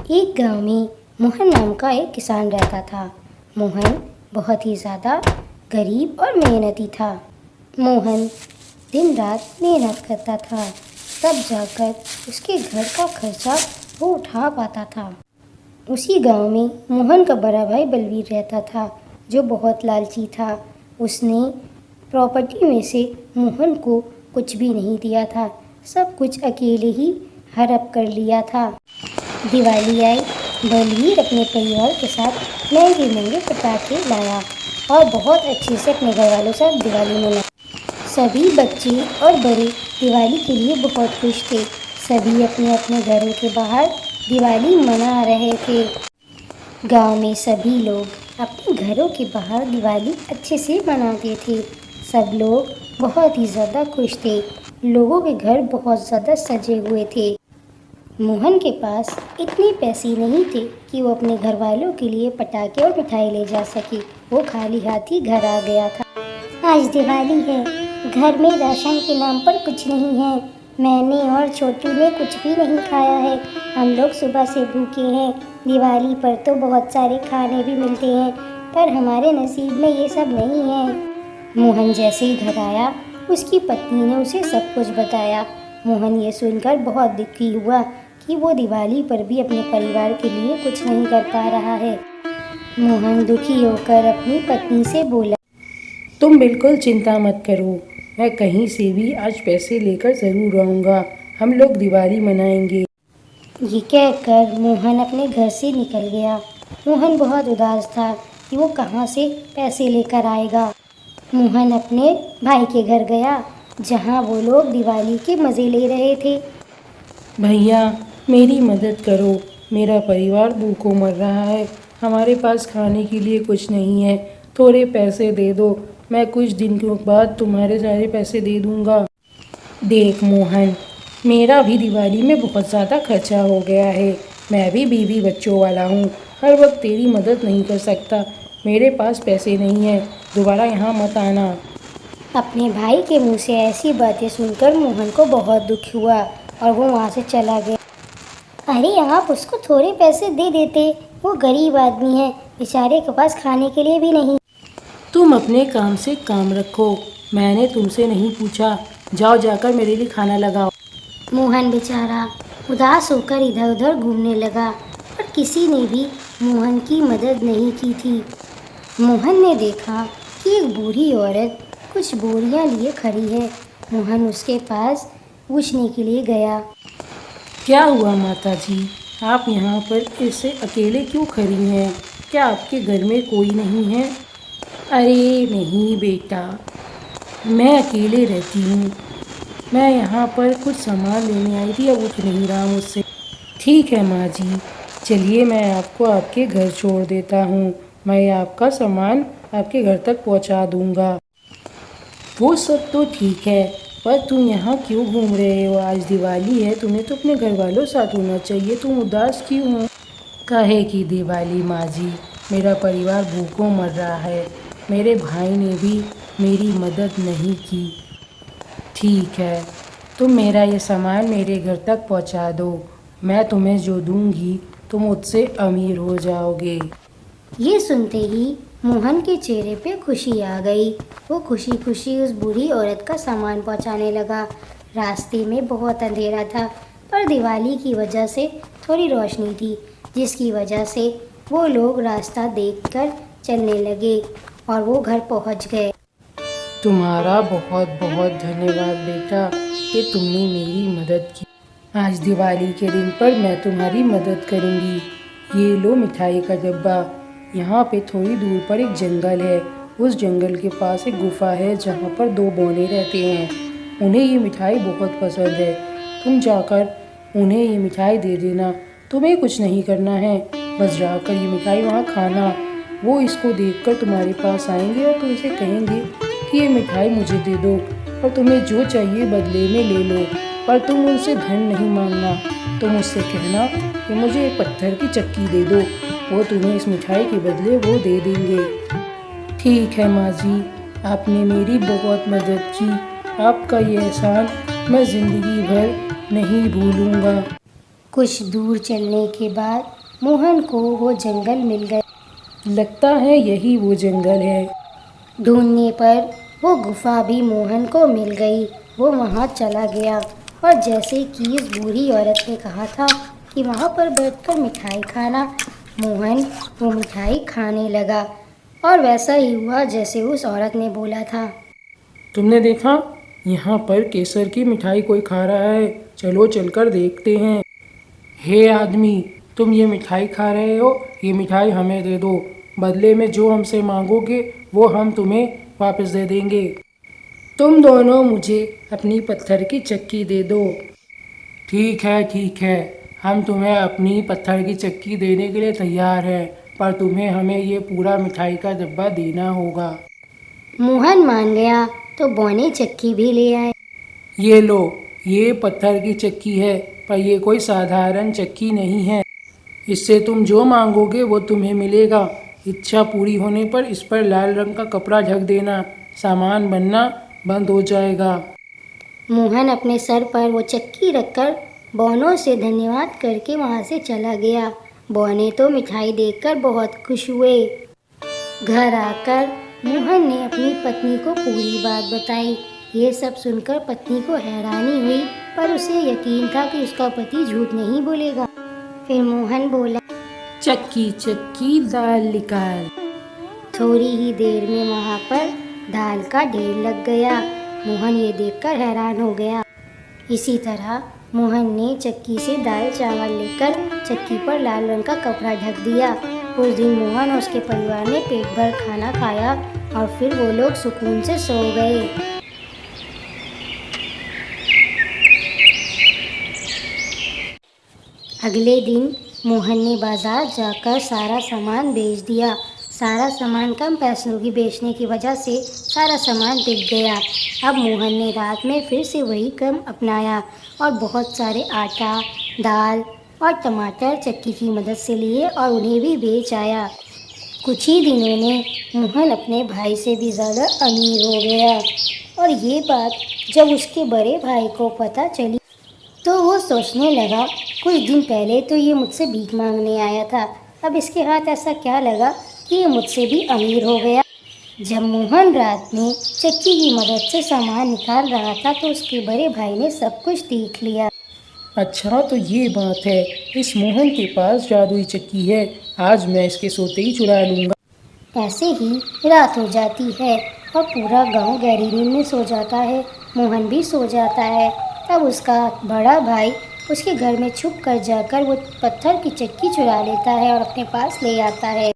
एक गांव में मोहन नाम का एक किसान रहता था। मोहन बहुत ही ज़्यादा गरीब और मेहनती था। मोहन दिन रात मेहनत करता था, तब जाकर उसके घर का खर्चा वो उठा पाता था। उसी गांव में मोहन का बड़ा भाई बलवीर रहता था, जो बहुत लालची था। उसने प्रॉपर्टी में से मोहन को कुछ भी नहीं दिया था, सब कुछ अकेले ही हड़प कर लिया था। दिवाली आई, बलवीर अपने परिवार के साथ महंगे महंगे पटाखे लाया और बहुत अच्छे से अपने घर वालों से दिवाली मनाई। सभी बच्चे और बड़े दिवाली के लिए बहुत खुश थे। सभी अपने अपने घरों के बाहर दिवाली मना रहे थे। गांव में सभी लोग अपने घरों के बाहर दिवाली अच्छे से मनाते थे। सब लोग बहुत ही ज़्यादा खुश थे। लोगों के घर बहुत ज़्यादा सजे हुए थे। मोहन के पास इतने पैसे नहीं थे कि वो अपने घर वालों के लिए पटाखे और मिठाई ले जा सके। वो खाली हाथ ही घर आ गया था। आज दिवाली है, घर में राशन के नाम पर कुछ नहीं है। मैंने और छोटू ने कुछ भी नहीं खाया है। हम लोग सुबह से भूखे हैं। दिवाली पर तो बहुत सारे खाने भी मिलते हैं, पर हमारे नसीब में ये सब नहीं है। मोहन जैसे ही घर आया, उसकी पत्नी ने उसे सब कुछ बताया। मोहन ये सुनकर बहुत दुखी हुआ कि वो दिवाली पर भी अपने परिवार के लिए कुछ नहीं कर पा रहा है। मोहन दुखी होकर अपनी पत्नी से बोला, तुम बिल्कुल चिंता मत करो, मैं कहीं से भी आज पैसे लेकर ज़रूर आऊँगा। हम लोग दिवाली मनाएंगे। ये कहकर मोहन अपने घर से निकल गया। मोहन बहुत उदास था कि वो कहाँ से पैसे लेकर आएगा। मोहन अपने भाई के घर गया, जहाँ वो लोग दिवाली के मज़े ले रहे थे। भैया, मेरी मदद करो, मेरा परिवार भूखों मर रहा है। हमारे पास खाने के लिए कुछ नहीं है, थोड़े पैसे दे दो। मैं कुछ दिन के बाद तुम्हारे सारे पैसे दे दूँगा। देख मोहन, मेरा भी दिवाली में बहुत ज़्यादा खर्चा हो गया है। मैं भी बीवी बच्चों वाला हूँ, हर वक्त तेरी मदद नहीं कर सकता। मेरे पास पैसे नहीं है, दोबारा यहाँ मत आना। अपने भाई के मुंह से ऐसी बातें सुनकर मोहन को बहुत दुख हुआ और वो वहाँ से चला गया। अरे आप उसको थोड़े पैसे दे देते, वो गरीब आदमी है, बेचारे के पास खाने के लिए भी नहीं। तुम अपने काम से काम रखो, मैंने तुमसे नहीं पूछा। जाओ जाकर मेरे लिए खाना लगाओ। मोहन बेचारा उदास होकर इधर उधर घूमने लगा, पर किसी ने भी मोहन की मदद नहीं की थी। मोहन ने देखा कि एक बूढ़ी औरत कुछ बोरियां लिए खड़ी है। मोहन उसके पास पूछने के लिए गया, क्या हुआ माता जी, आप यहाँ पर ऐसे अकेले क्यों खड़ी हैं? क्या आपके घर में कोई नहीं है? अरे नहीं बेटा, मैं अकेले रहती हूँ। मैं यहाँ पर कुछ सामान लेने आई थी, अब उठ नहीं रहा मुझसे। ठीक है माँ जी, चलिए मैं आपको आपके घर छोड़ देता हूँ। मैं आपका सामान आपके घर तक पहुँचा दूँगा। वो सब तो ठीक है, पर तुम यहाँ क्यों घूम रहे हो? आज दिवाली है, तुम्हें तो अपने घर वालों साथ होना चाहिए। तुम उदास क्यों हो? काहे की दिवाली माँ जी, मेरा परिवार भूखों मर रहा है। मेरे भाई ने भी मेरी मदद नहीं की। ठीक है, तुम मेरा ये सामान मेरे घर तक पहुँचा दो। मैं तुम्हें जो दूँगी तुम मुझसे अमीर हो जाओगे। ये सुनते ही मोहन के चेहरे पे खुशी आ गई। वो खुशी खुशी उस बूढ़ी औरत का सामान पहुंचाने लगा। रास्ते में बहुत अंधेरा था, पर दिवाली की वजह से थोड़ी रोशनी थी, जिसकी वजह से वो लोग रास्ता देखकर चलने लगे और वो घर पहुंच गए। तुम्हारा बहुत बहुत धन्यवाद बेटा कि तुमने मेरी मदद की। आज दिवाली के दिन पर मैं तुम्हारी मदद करूँगी। ये लो मिठाई का डब्बा। यहाँ पे थोड़ी दूर पर एक जंगल है। उस जंगल के पास एक गुफा है जहाँ पर दो बौने रहते हैं। उन्हें ये मिठाई बहुत पसंद है। तुम जाकर उन्हें ये मिठाई दे देना। तुम्हें कुछ नहीं करना है, बस जाकर ये मिठाई वहाँ खाना। वो इसको देखकर तुम्हारे पास आएंगे और तुमसे कहेंगे कि ये मिठाई मुझे दे दो और तुम्हें जो चाहिए बदले में ले लो, पर तुम उनसे धन नहीं मांगना। तुम उससे कहना कि मुझे एक पत्थर की चक्की दे दो, वो तुम्हें इस मिठाई के बदले वो दे देंगे। ठीक है माँ जी, आपने मेरी बहुत मदद की। आपका ये एहसान मैं ज़िंदगी भर नहीं भूलूँगा। कुछ दूर चलने के बाद मोहन को वो जंगल मिल गया। लगता है यही वो जंगल है। ढूंढने पर वो गुफा भी मोहन को मिल गई। वो वहाँ चला गया और जैसे कि इस बूढ़ी औरत ने कहा था कि वहाँ पर बैठकर मिठाई खाना, मोहन वो मिठाई खाने लगा और वैसा ही हुआ जैसे उस औरत ने बोला था। तुमने देखा, यहाँ पर केसर की मिठाई कोई खा रहा है। चलो चलकर देखते हैं। हे आदमी, तुम ये मिठाई खा रहे हो, ये मिठाई हमें दे दो। बदले में जो हमसे मांगोगे वो हम तुम्हें वापस दे देंगे। तुम दोनों मुझे अपनी पत्थर की चक्की दे दो। ठीक है, हम तुम्हें अपनी पत्थर की चक्की देने के लिए तैयार हैं, पर तुम्हें हमें ये पूरा मिठाई का डब्बा देना होगा। मोहन मान गया तो बौने चक्की भी ले आए। ये लो, ये पत्थर की चक्की है, पर ये कोई साधारण चक्की नहीं है। इससे तुम जो मांगोगे वो तुम्हें मिलेगा। इच्छा पूरी होने पर इस पर लाल रंग का कपड़ा ढक देना, सामान बनना बंद हो जाएगा। मोहन अपने सर पर वो चक्की रखकर बौनों से धन्यवाद करके वहाँ से चला गया। बौने तो मिठाई देखकर बहुत खुश हुए। घर आकर मोहन ने अपनी पत्नी को पूरी बात बताई। ये सब सुनकर पत्नी को हैरानी हुई, पर उसे यकीन था कि उसका पति झूठ नहीं बोलेगा। फिर मोहन बोला, चक्की चक्की दाल निकाल। थोड़ी ही देर में वहाँ पर दाल का ढेर लग गया। मोहन ये देखकर हैरान हो गया। इसी तरह मोहन ने चक्की से दाल चावल लेकर चक्की पर लाल रंग का कपड़ा ढक दिया। उस दिन मोहन और उसके परिवार ने पेट भर खाना खाया और फिर वो लोग सुकून से सो गए। अगले दिन मोहन ने बाजार जाकर सारा सामान बेच दिया। सारा सामान कम पैसों की बेचने की वजह से सारा सामान बिक गया। अब मोहन ने रात में फिर से वही क्रम अपनाया और बहुत सारे आटा, दाल और टमाटर चक्की की मदद से लिए और उन्हें भी बेच आया। कुछ ही दिनों में मोहन अपने भाई से भी ज़्यादा अमीर हो गया और ये बात जब उसके बड़े भाई को पता चली तो वो सोचने लगा, कुछ दिन पहले तो ये मुझसे भीख मांगने आया था, अब इसके हाथ ऐसा क्या लगा कि ये मुझसे भी अमीर हो गया। जब मोहन रात में चक्की की मदद से सामान निकाल रहा था तो उसके बड़े भाई ने सब कुछ देख लिया। अच्छा, तो ये बात है, इस मोहन के पास जादुई चक्की है। आज मैं इसके सोते ही चुरा लूँगा। ऐसे ही रात हो जाती है और पूरा गांव गहरी नींद में सो जाता है। मोहन भी सो जाता है। तब उसका बड़ा भाई उसके घर में छुप कर जाकर वो पत्थर की चक्की चुरा लेता है और अपने पास ले आता है।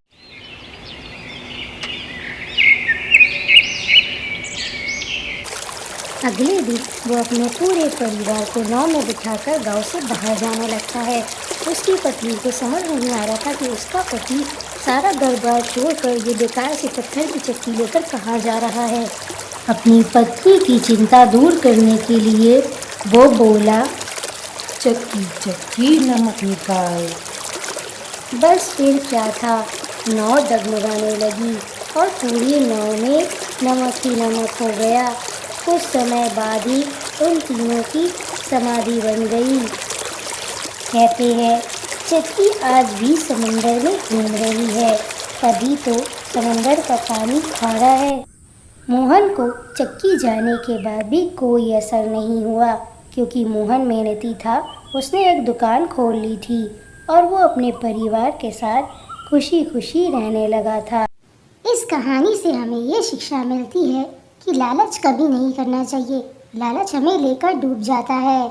अगले दिन वो अपने पूरे परिवार को नाव में बिठाकर गांव से बाहर जाने लगता है। उसकी पत्नी को समझ नहीं आ रहा था कि उसका पति सारा घर-बार छोड़कर ये बेकार सी पत्थर की चक्की लेकर कहाँ जा रहा है। अपनी पत्नी की चिंता दूर करने के लिए वो बोला, चक्की चक्की नमक निकाल। बस फिर क्या था, नाव डगमगाने लगी और पूरी नाव में नमक ही नमक हो गया। कुछ समय बाद ही उन तीनों की समाधि बन गई। कहते हैं चक्की आज भी समंदर में घूम रही है, तभी तो समंदर का पानी खारा है। मोहन को चक्की जाने के बाद भी कोई असर नहीं हुआ, क्योंकि मोहन मेहनती था। उसने एक दुकान खोल ली थी और वो अपने परिवार के साथ खुशी खुशी रहने लगा था। इस कहानी से हमें ये शिक्षा मिलती है कि लालच कभी नहीं करना चाहिए। लालच हमें लेकर डूब जाता है।